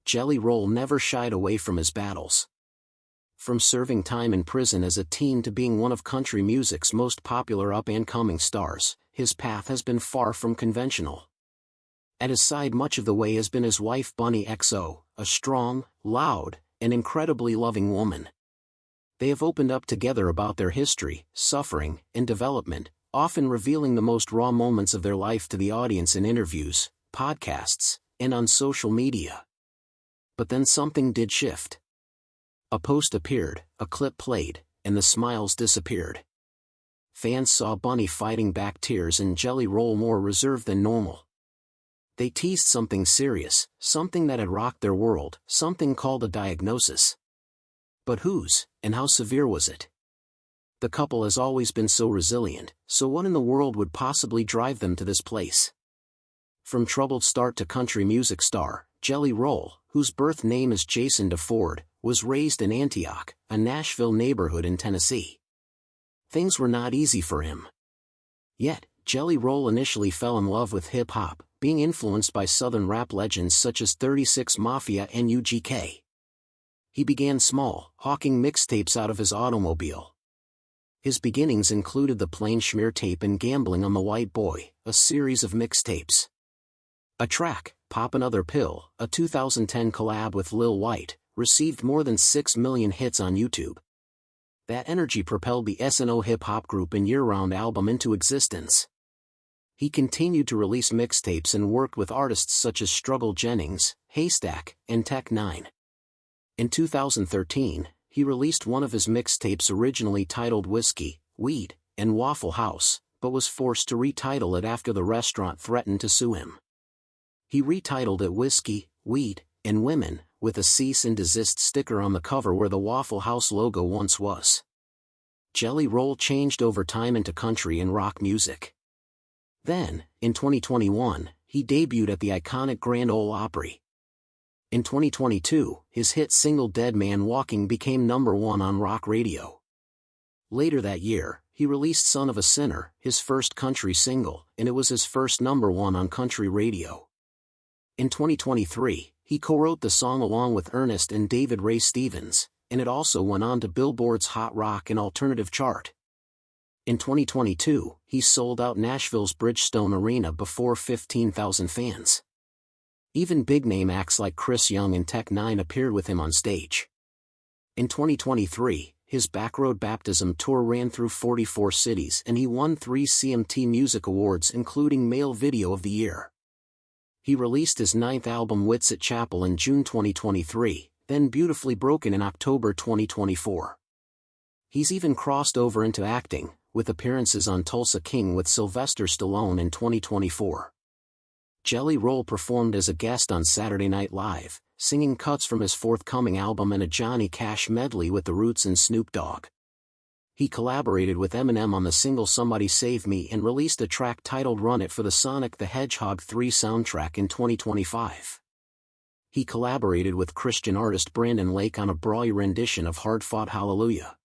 Jelly Roll never shied away from his battles. From serving time in prison as a teen to being one of country music's most popular up-and-coming stars, his path has been far from conventional. At his side much of the way has been his wife Bunny XO, a strong, loud, and incredibly loving woman. They have opened up together about their history, suffering, and development, often revealing the most raw moments of their life to the audience in interviews, podcasts, and on social media. But then something did shift. A post appeared, a clip played, and the smiles disappeared. Fans saw Bunny fighting back tears and Jelly Roll more reserved than normal. They teased something serious, something that had rocked their world, something called a diagnosis. But whose, and how severe was it? The couple has always been so resilient, so what in the world would possibly drive them to this place? From troubled start to country music star, Jelly Roll, whose birth name is Jason DeFord, was raised in Antioch, a Nashville neighborhood in Tennessee. Things were not easy for him. Yet, Jelly Roll initially fell in love with hip-hop, being influenced by southern rap legends such as 36 Mafia and UGK. He began small, hawking mixtapes out of his automobile. His beginnings included the Plain Schmear Tape and Gambling on the White Boy, a series of mixtapes. A track, Pop Another Pill, a 2010 collab with Lil White, received more than 6 million hits on YouTube. That energy propelled the S&O hip-hop group and year-round album into existence. He continued to release mixtapes and worked with artists such as Struggle Jennings, Haystack, and Tech Nine. In 2013, he released one of his mixtapes originally titled Whiskey, Weed, and Waffle House, but was forced to retitle it after the restaurant threatened to sue him. He retitled it Whiskey, Weed, and Women, with a cease and desist sticker on the cover where the Waffle House logo once was. Jelly Roll changed over time into country and rock music. Then, in 2021, he debuted at the iconic Grand Ole Opry. In 2022, his hit single Dead Man Walking became #1 on rock radio. Later that year, he released Son of a Sinner, his first country single, and it was his first #1 on country radio. In 2023, he co-wrote the song along with Ernest and David Ray Stevens, and it also went on to Billboard's Hot Rock and Alternative chart. In 2022, he sold out Nashville's Bridgestone Arena before 15,000 fans. Even big-name acts like Chris Young and Tech Nine appeared with him on stage. In 2023, his Backroad Baptism tour ran through 44 cities and he won 3 CMT Music Awards including Male Video of the Year. He released his 9th album Whitsitt Chapel in June 2023, then Beautifully Broken in October 2024. He's even crossed over into acting, with appearances on Tulsa King with Sylvester Stallone in 2024. Jelly Roll performed as a guest on Saturday Night Live, singing cuts from his forthcoming album and a Johnny Cash medley with The Roots and Snoop Dogg. He collaborated with Eminem on the single Somebody Save Me and released a track titled Run It for the Sonic the Hedgehog 3 soundtrack in 2025. He collaborated with Christian artist Brandon Lake on a brawly rendition of Hard Fought Hallelujah.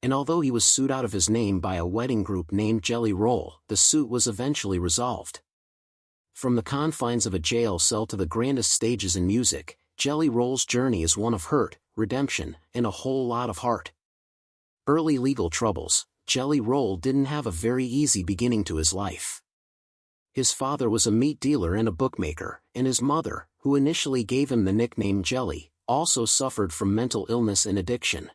And although he was sued out of his name by a wedding group named Jelly Roll, the suit was eventually resolved. From the confines of a jail cell to the grandest stages in music, Jelly Roll's journey is one of hurt, redemption, and a whole lot of heart. Early legal troubles. Jelly Roll didn't have a very easy beginning to his life. His father was a meat dealer and a bookmaker, and his mother, who initially gave him the nickname Jelly, also suffered from mental illness and addiction.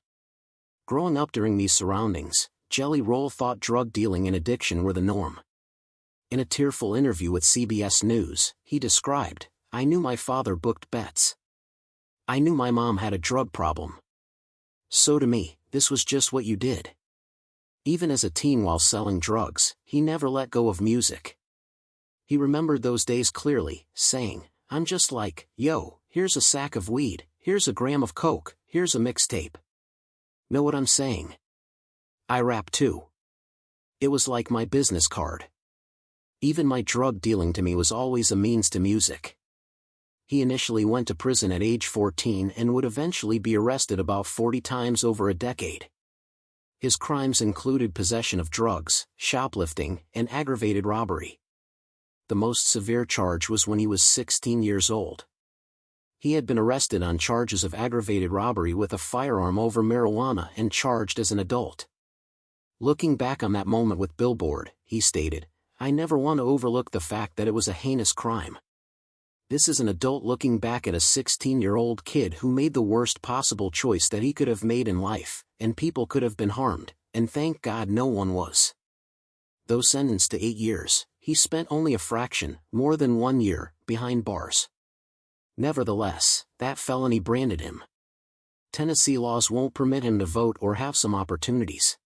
Growing up during these surroundings, Jelly Roll thought drug dealing and addiction were the norm. In a tearful interview with CBS News, he described, "I knew my father booked bets. I knew my mom had a drug problem. So to me, this was just what you did." Even as a teen while selling drugs, he never let go of music. He remembered those days clearly, saying, "I'm just like, yo, here's a sack of weed, here's a gram of coke, here's a mixtape. Know what I'm saying? I rap too. It was like my business card. Even my drug dealing to me was always a means to music." He initially went to prison at age 14 and would eventually be arrested about 40 times over a decade. His crimes included possession of drugs, shoplifting, and aggravated robbery. The most severe charge was when he was 16 years old. He had been arrested on charges of aggravated robbery with a firearm over marijuana and charged as an adult. Looking back on that moment with Billboard, he stated, "I never want to overlook the fact that it was a heinous crime. This is an adult looking back at a 16-year-old kid who made the worst possible choice that he could have made in life, and people could have been harmed, and thank God no one was." Though sentenced to 8 years, he spent only a fraction, more than 1 year, behind bars. Nevertheless, that felony branded him. Tennessee laws won't permit him to vote or have some opportunities.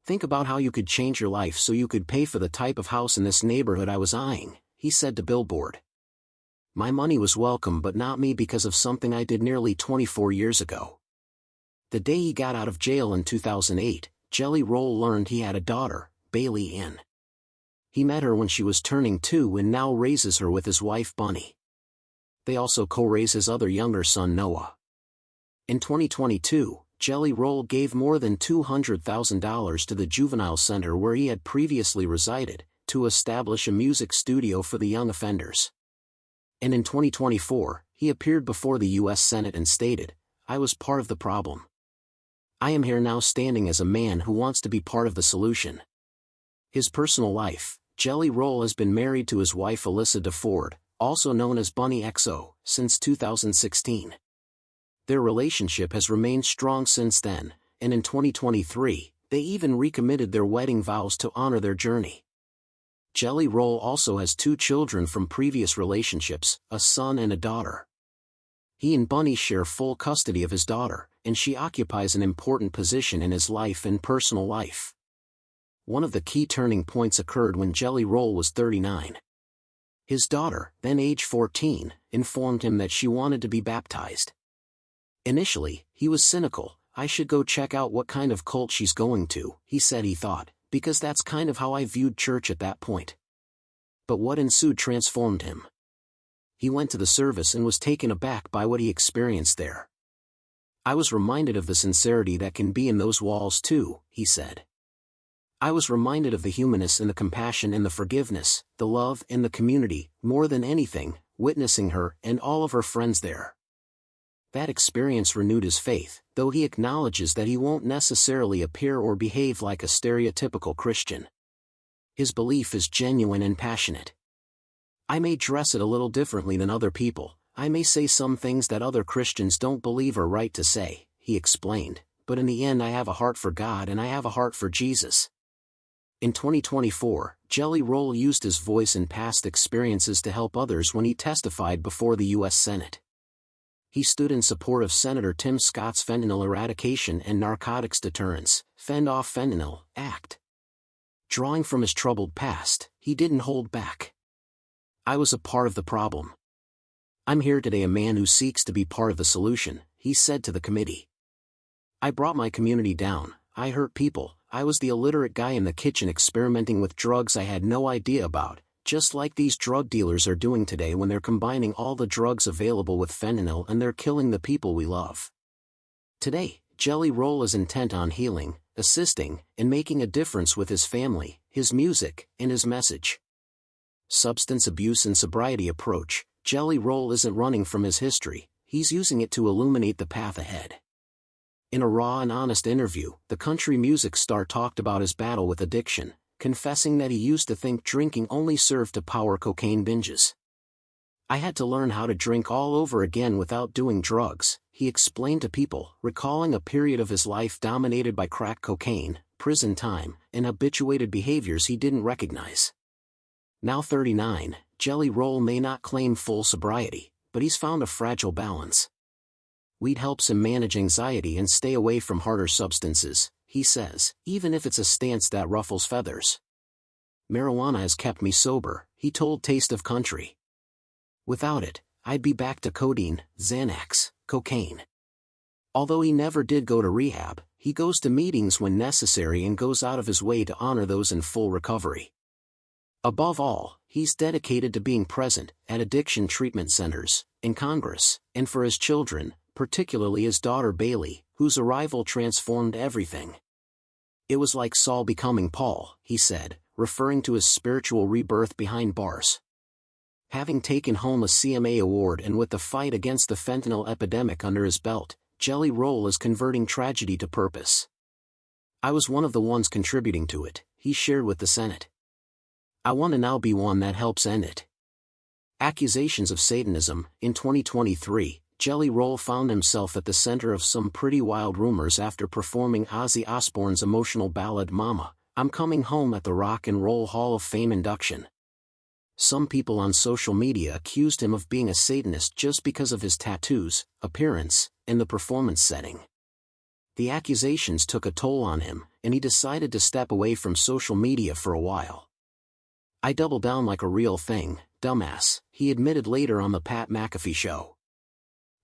"Think about how you could change your life so you could pay for the type of house in this neighborhood I was eyeing," he said to Billboard. "My money was welcome but not me because of something I did nearly 24 years ago." The day he got out of jail in 2008, Jelly Roll learned he had a daughter, Bailey Ann. He met her when she was turning 2 and now raises her with his wife Bunny. They also co-raise his other younger son Noah. In 2022, Jelly Roll gave more than $200,000 to the juvenile center where he had previously resided, to establish a music studio for the young offenders. And in 2024, he appeared before the U.S. Senate and stated, "I was part of the problem. I am here now standing as a man who wants to be part of the solution." His personal life: Jelly Roll has been married to his wife Alyssa DeFord, also known as Bunny XO, since 2016. Their relationship has remained strong since then, and in 2023, they even recommitted their wedding vows to honor their journey. Jelly Roll also has 2 children from previous relationships, a son and a daughter. He and Bunny share full custody of his daughter, and she occupies an important position in his life and personal life. One of the key turning points occurred when Jelly Roll was 39. His daughter, then age 14, informed him that she wanted to be baptized. Initially, he was cynical. "I should go check out what kind of cult she's going to," he said he thought, "because that's kind of how I viewed church at that point." But what ensued transformed him. He went to the service and was taken aback by what he experienced there. "I was reminded of the sincerity that can be in those walls too," he said. "I was reminded of the humanness and the compassion and the forgiveness, the love and the community, more than anything, witnessing her and all of her friends there." That experience renewed his faith, though he acknowledges that he won't necessarily appear or behave like a stereotypical Christian. His belief is genuine and passionate. "I may dress it a little differently than other people, I may say some things that other Christians don't believe are right to say," he explained, "but in the end I have a heart for God and I have a heart for Jesus." In 2024, Jelly Roll used his voice and past experiences to help others when he testified before the U.S. Senate. He stood in support of Senator Tim Scott's Fentanyl Eradication and Narcotics Deterrence, Fend Off Fentanyl, Act. Drawing from his troubled past, he didn't hold back. "I was a part of the problem. I'm here today a man who seeks to be part of the solution," he said to the committee. "I brought my community down, I hurt people, I was the illiterate guy in the kitchen experimenting with drugs I had no idea about, just like these drug dealers are doing today when they're combining all the drugs available with fentanyl and they're killing the people we love." Today, Jelly Roll is intent on healing, assisting, and making a difference with his family, his music, and his message. Substance abuse and sobriety approach: Jelly Roll isn't running from his history, he's using it to illuminate the path ahead. In a raw and honest interview, the country music star talked about his battle with addiction, confessing that he used to think drinking only served to power cocaine binges. "I had to learn how to drink all over again without doing drugs," he explained to People, recalling a period of his life dominated by crack cocaine, prison time, and habituated behaviors he didn't recognize. Now 39, Jelly Roll may not claim full sobriety, but he's found a fragile balance. Weed helps him manage anxiety and stay away from harder substances, he says, even if it's a stance that ruffles feathers. "Marijuana has kept me sober," he told Taste of Country. "Without it, I'd be back to codeine, Xanax, cocaine." Although he never did go to rehab, he goes to meetings when necessary and goes out of his way to honor those in full recovery. Above all, he's dedicated to being present at addiction treatment centers, in Congress, and for his children, particularly his daughter Bailey, whose arrival transformed everything. "It was like Saul becoming Paul," he said, referring to his spiritual rebirth behind bars. Having taken home a CMA award and with the fight against the fentanyl epidemic under his belt, Jelly Roll is converting tragedy to purpose. I was one of the ones contributing to it, he shared with the Senate. I want to now be one that helps end it. Accusations of Satanism. In 2023, Jelly Roll found himself at the center of some pretty wild rumors after performing Ozzy Osbourne's emotional ballad Mama, I'm Coming Home at the Rock and Roll Hall of Fame induction. Some people on social media accused him of being a Satanist just because of his tattoos, appearance, and the performance setting. The accusations took a toll on him, and he decided to step away from social media for a while. I double down like a real thing, dumbass, he admitted later on the Pat McAfee show.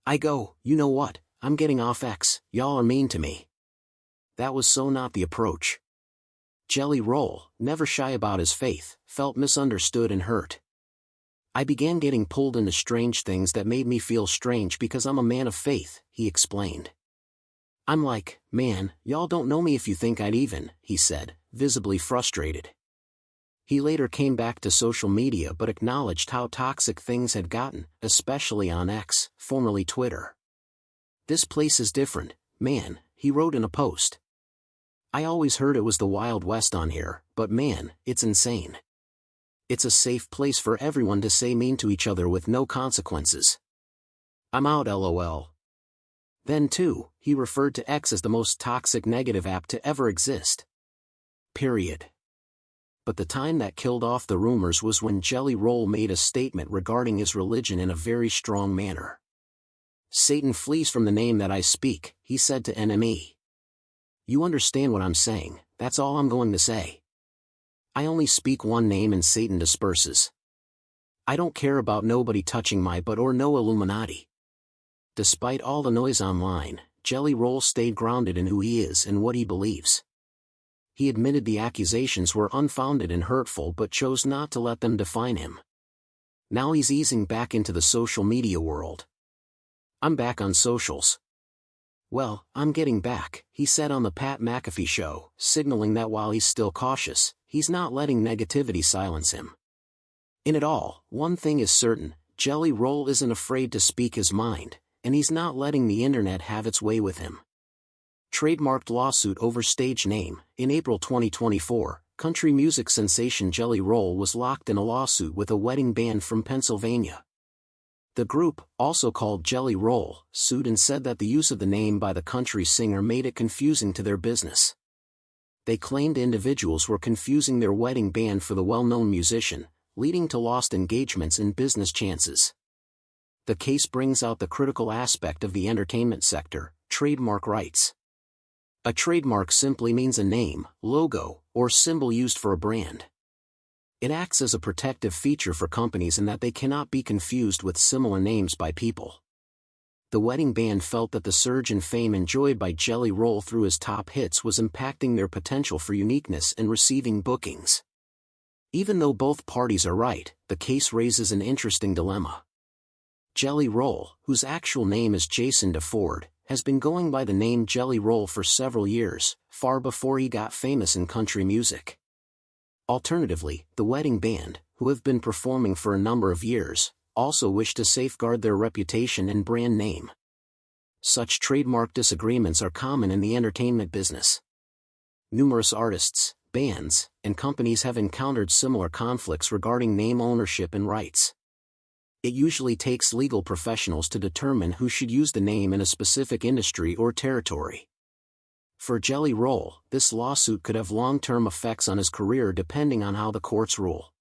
I go, you know what, I'm getting off X, y'all are mean to me. That was so not the approach. Jelly Roll, never shy about his faith, felt misunderstood and hurt. I began getting pulled into strange things that made me feel strange because I'm a man of faith, he explained. I'm like, man, y'all don't know me if you think I'd even, he said, visibly frustrated. He later came back to social media but acknowledged how toxic things had gotten, especially on X, formerly Twitter. This place is different, man, he wrote in a post. I always heard it was the Wild West on here, but man, it's insane. It's a safe place for everyone to say mean to each other with no consequences. I'm out lol. Then too, he referred to X as the most toxic negative app to ever exist. Period. But the time that killed off the rumors was when Jelly Roll made a statement regarding his religion in a very strong manner. Satan flees from the name that I speak, he said to NME. You understand what I'm saying, that's all I'm going to say. I only speak one name and Satan disperses. I don't care about nobody touching my butt or no Illuminati. Despite all the noise online, Jelly Roll stayed grounded in who he is and what he believes. He admitted the accusations were unfounded and hurtful but chose not to let them define him. Now he's easing back into the social media world. I'm back on socials. Well, I'm getting back, he said on the Pat McAfee show, signaling that while he's still cautious, he's not letting negativity silence him. In it all, one thing is certain, Jelly Roll isn't afraid to speak his mind, and he's not letting the internet have its way with him. Trademarked lawsuit over stage name. In April 2024, country music sensation Jelly Roll was locked in a lawsuit with a wedding band from Pennsylvania. The group, also called Jelly Roll, sued and said that the use of the name by the country singer made it confusing to their business. They claimed individuals were confusing their wedding band for the well-known musician, leading to lost engagements and business chances. The case brings out the critical aspect of the entertainment sector, trademark rights. A trademark simply means a name, logo, or symbol used for a brand. It acts as a protective feature for companies in that they cannot be confused with similar names by people. The wedding band felt that the surge in fame enjoyed by Jelly Roll through his top hits was impacting their potential for uniqueness and receiving bookings. Even though both parties are right, the case raises an interesting dilemma. Jelly Roll, whose actual name is Jason DeFord, has been going by the name Jelly Roll for several years, far before he got famous in country music. Alternatively, the wedding band, who have been performing for a number of years, also wish to safeguard their reputation and brand name. Such trademark disagreements are common in the entertainment business. Numerous artists, bands, and companies have encountered similar conflicts regarding name ownership and rights. It usually takes legal professionals to determine who should use the name in a specific industry or territory. For Jelly Roll, this lawsuit could have long-term effects on his career depending on how the courts rule.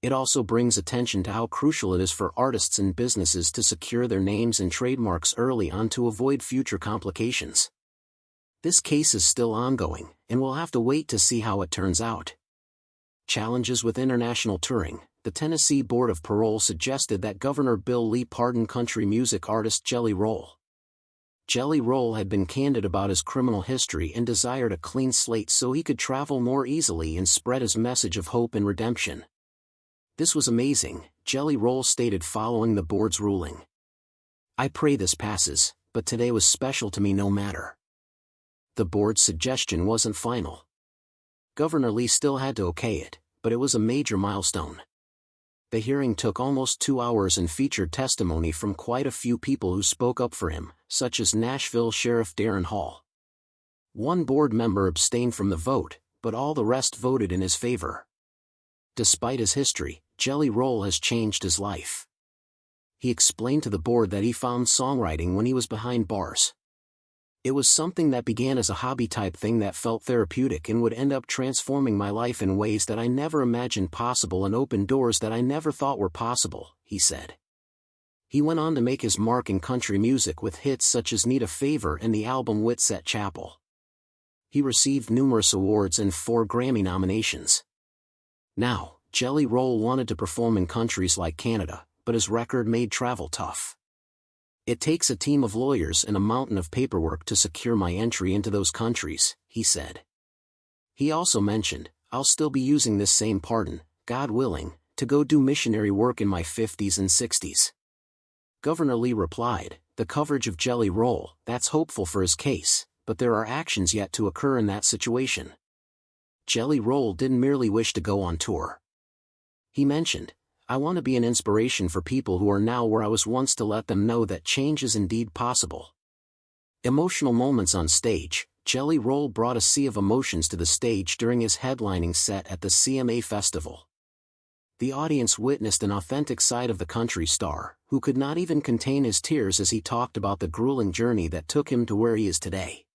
It also brings attention to how crucial it is for artists and businesses to secure their names and trademarks early on to avoid future complications. This case is still ongoing, and we'll have to wait to see how it turns out. Challenges with international touring. The Tennessee Board of Parole suggested that Governor Bill Lee pardon country music artist Jelly Roll. Jelly Roll had been candid about his criminal history and desired a clean slate so he could travel more easily and spread his message of hope and redemption. This was amazing, Jelly Roll stated following the board's ruling. I pray this passes, but today was special to me no matter. The board's suggestion wasn't final. Governor Lee still had to okay it, but it was a major milestone. The hearing took almost 2 hours and featured testimony from quite a few people who spoke up for him, such as Nashville Sheriff Darren Hall. One board member abstained from the vote, but all the rest voted in his favor. Despite his history, Jelly Roll has changed his life. He explained to the board that he found songwriting when he was behind bars. It was something that began as a hobby-type thing that felt therapeutic and would end up transforming my life in ways that I never imagined possible and open doors that I never thought were possible, he said. He went on to make his mark in country music with hits such as Need a Favor and the album Whitsett Chapel. He received numerous awards and 4 Grammy nominations. Now, Jelly Roll wanted to perform in countries like Canada, but his record made travel tough. It takes a team of lawyers and a mountain of paperwork to secure my entry into those countries, he said. He also mentioned, I'll still be using this same pardon, God willing, to go do missionary work in my 50s and 60s. Governor Lee replied, the coverage of Jelly Roll, that's hopeful for his case, but there are actions yet to occur in that situation. Jelly Roll didn't merely wish to go on tour. He mentioned, I want to be an inspiration for people who are now where I was once to let them know that change is indeed possible. Emotional moments on stage. Jelly Roll brought a sea of emotions to the stage during his headlining set at the CMA Festival. The audience witnessed an authentic side of the country star, who could not even contain his tears as he talked about the grueling journey that took him to where he is today.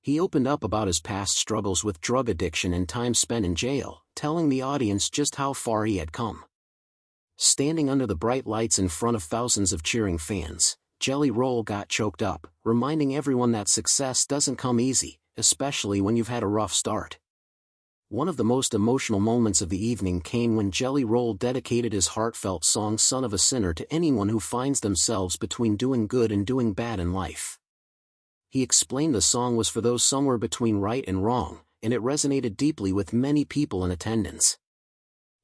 He opened up about his past struggles with drug addiction and time spent in jail, telling the audience just how far he had come. Standing under the bright lights in front of thousands of cheering fans, Jelly Roll got choked up, reminding everyone that success doesn't come easy, especially when you've had a rough start. One of the most emotional moments of the evening came when Jelly Roll dedicated his heartfelt song Son of a Sinner to anyone who finds themselves between doing good and doing bad in life. He explained the song was for those somewhere between right and wrong, and it resonated deeply with many people in attendance.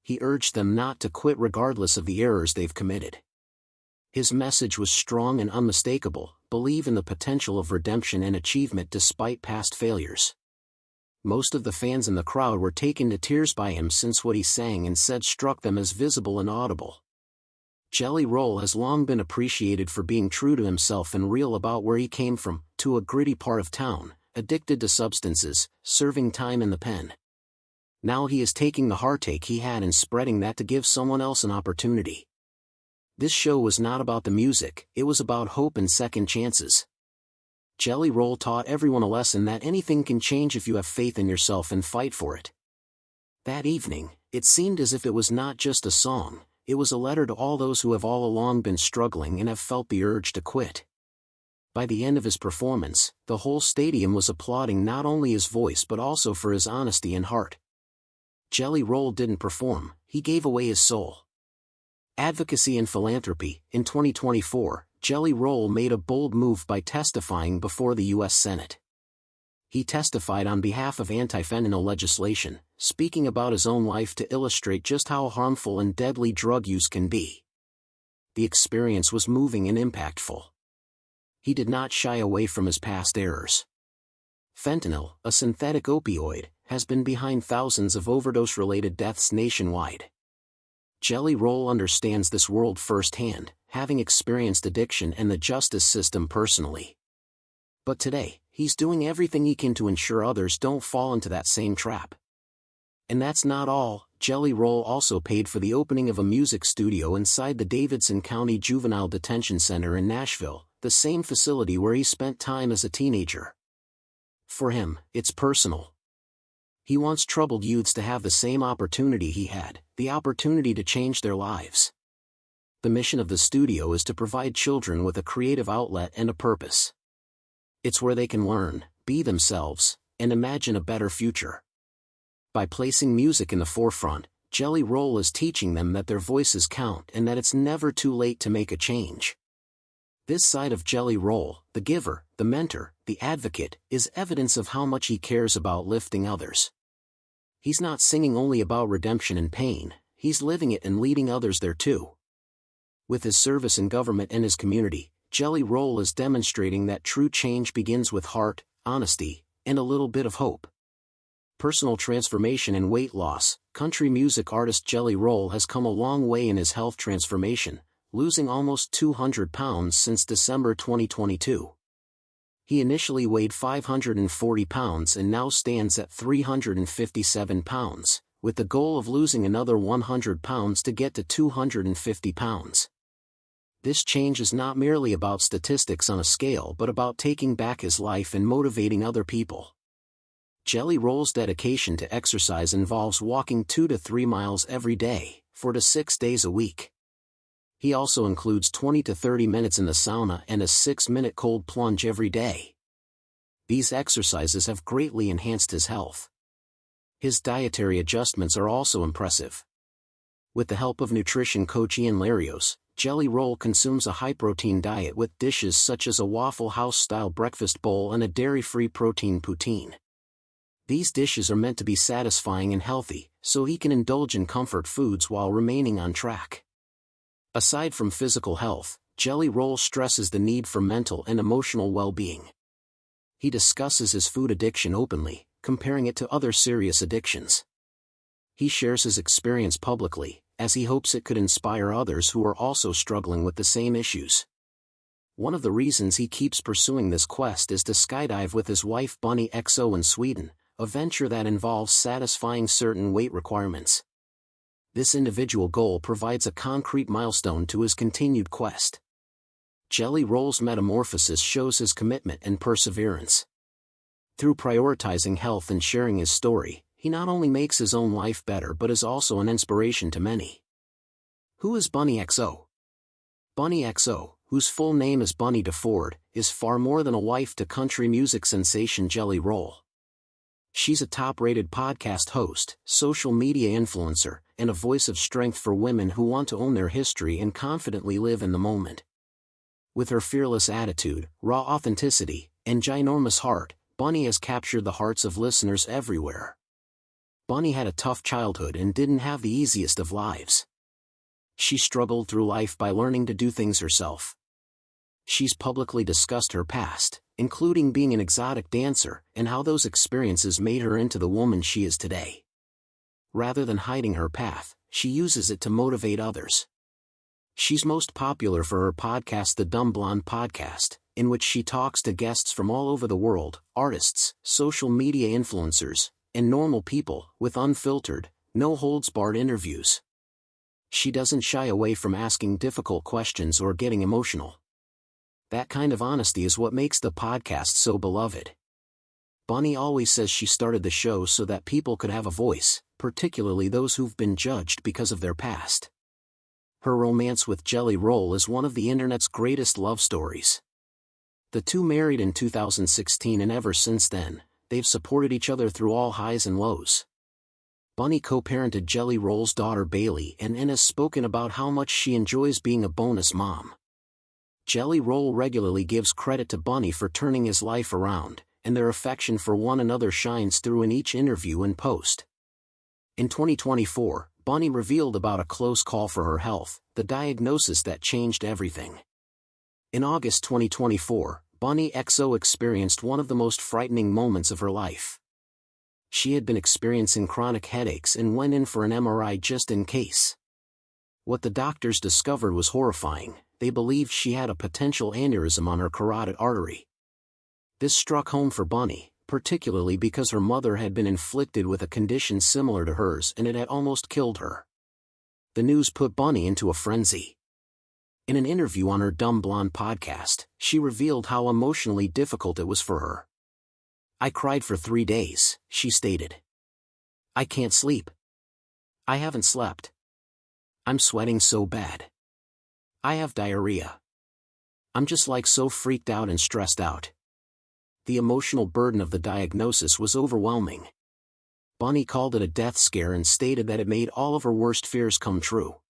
He urged them not to quit regardless of the errors they've committed. His message was strong and unmistakable, believe in the potential of redemption and achievement despite past failures. Most of the fans in the crowd were taken to tears by him since what he sang and said struck them as visible and audible. Jelly Roll has long been appreciated for being true to himself and real about where he came from, to a gritty part of town, addicted to substances, serving time in the pen. Now he is taking the heartache he had and spreading that to give someone else an opportunity. This show was not about the music, it was about hope and second chances. Jelly Roll taught everyone a lesson that anything can change if you have faith in yourself and fight for it. That evening, it seemed as if it was not just a song, it was a letter to all those who have all along been struggling and have felt the urge to quit. By the end of his performance, the whole stadium was applauding not only his voice but also for his honesty and heart. Jelly Roll didn't perform, he gave away his soul. Advocacy and philanthropy. In 2024, Jelly Roll made a bold move by testifying before the U.S. Senate. He testified on behalf of anti-fentanyl legislation, speaking about his own life to illustrate just how harmful and deadly drug use can be. The experience was moving and impactful. He did not shy away from his past errors. Fentanyl, a synthetic opioid, has been behind thousands of overdose-related deaths nationwide. Jelly Roll understands this world firsthand, having experienced addiction and the justice system personally. But today, he's doing everything he can to ensure others don't fall into that same trap. And that's not all. Jelly Roll also paid for the opening of a music studio inside the Davidson County Juvenile Detention Center in Nashville, the same facility where he spent time as a teenager. For him, it's personal. He wants troubled youths to have the same opportunity he had, the opportunity to change their lives. The mission of the studio is to provide children with a creative outlet and a purpose. It's where they can learn, be themselves, and imagine a better future. By placing music in the forefront, Jelly Roll is teaching them that their voices count and that it's never too late to make a change. This side of Jelly Roll, the giver, the mentor, the advocate, is evidence of how much he cares about lifting others. He's not singing only about redemption and pain, he's living it and leading others there too. With his service in government and his community, Jelly Roll is demonstrating that true change begins with heart, honesty, and a little bit of hope. personal transformation and weight loss. Country music artist Jelly Roll has come a long way in his health transformation, losing almost 200 pounds since December 2022. He initially weighed 540 pounds and now stands at 357 pounds, with the goal of losing another 100 pounds to get to 250 pounds. This change is not merely about statistics on a scale but about taking back his life and motivating other people. Jelly Roll's dedication to exercise involves walking 2 to 3 miles every day, 4 to 6 days a week. He also includes 20 to 30 minutes in the sauna and a 6-minute cold plunge every day. These exercises have greatly enhanced his health. His dietary adjustments are also impressive. With the help of nutrition coach Ian Larios, Jelly Roll consumes a high-protein diet with dishes such as a Waffle House-style breakfast bowl and a dairy-free protein poutine. These dishes are meant to be satisfying and healthy, so he can indulge in comfort foods while remaining on track. Aside from physical health, Jelly Roll stresses the need for mental and emotional well-being. He discusses his food addiction openly, comparing it to other serious addictions. He shares his experience publicly, as he hopes it could inspire others who are also struggling with the same issues. One of the reasons he keeps pursuing this quest is to skydive with his wife Bunny XO in Sweden, a venture that involves satisfying certain weight requirements. This individual goal provides a concrete milestone to his continued quest. Jelly Roll's metamorphosis shows his commitment and perseverance. Through prioritizing health and sharing his story, he not only makes his own life better but is also an inspiration to many. Who is Bunny XO? Bunny XO, whose full name is Bunny DeFord, is far more than a wife to country music sensation Jelly Roll. She's a top-rated podcast host, social media influencer, and a voice of strength for women who want to own their history and confidently live in the moment. With her fearless attitude, raw authenticity, and ginormous heart, Bunny has captured the hearts of listeners everywhere. Bunny had a tough childhood and didn't have the easiest of lives. She struggled through life by learning to do things herself. She's publicly discussed her past, including being an exotic dancer, and how those experiences made her into the woman she is today. Rather than hiding her path, she uses it to motivate others. She's most popular for her podcast The Dumb Blonde Podcast, in which she talks to guests from all over the world, artists, social media influencers, and normal people, with unfiltered, no-holds-barred interviews. She doesn't shy away from asking difficult questions or getting emotional. That kind of honesty is what makes the podcast so beloved. Bunny always says she started the show so that people could have a voice, particularly those who've been judged because of their past. Her romance with Jelly Roll is one of the internet's greatest love stories. The two married in 2016 and ever since then, they've supported each other through all highs and lows. Bunny co-parented Jelly Roll's daughter Bailey and has spoken about how much she enjoys being a bonus mom. Jelly Roll regularly gives credit to Bunny for turning his life around, and their affection for one another shines through in each interview and post. In 2024, Bunny revealed about a close call for her health, the diagnosis that changed everything. In August 2024, Bunny XO experienced one of the most frightening moments of her life. She had been experiencing chronic headaches and went in for an MRI just in case. What the doctors discovered was horrifying. They believed she had a potential aneurysm on her carotid artery. This struck home for Bunny, particularly because her mother had been inflicted with a condition similar to hers and it had almost killed her. The news put Bunny into a frenzy. In an interview on her Dumb Blonde podcast, she revealed how emotionally difficult it was for her. "I cried for 3 days," she stated. "I can't sleep. I haven't slept. I'm sweating so bad. I have diarrhea. I'm just like so freaked out and stressed out." The emotional burden of the diagnosis was overwhelming. Bunny called it a death scare and stated that it made all of her worst fears come true.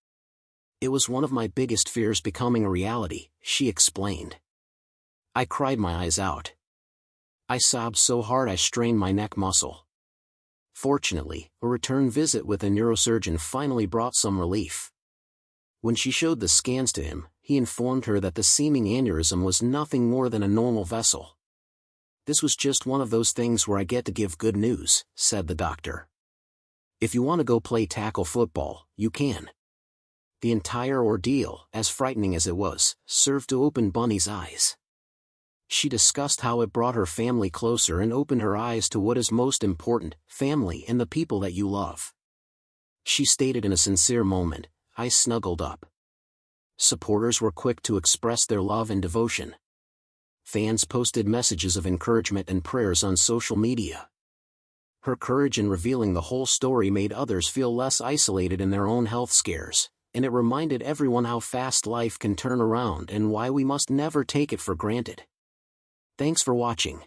"It was one of my biggest fears becoming a reality," she explained. "I cried my eyes out. I sobbed so hard I strained my neck muscle." Fortunately, a return visit with a neurosurgeon finally brought some relief. When she showed the scans to him, he informed her that the seeming aneurysm was nothing more than a normal vessel. "This was just one of those things where I get to give good news," said the doctor. "If you want to go play tackle football, you can." The entire ordeal, as frightening as it was, served to open Bunny's eyes. She discussed how it brought her family closer and opened her eyes to what is most important: family and the people that you love. She stated in a sincere moment, "I snuggled up." Supporters were quick to express their love and devotion. Fans posted messages of encouragement and prayers on social media. Her courage in revealing the whole story made others feel less isolated in their own health scares, and it reminded everyone how fast life can turn around and why we must never take it for granted. Thanks for watching.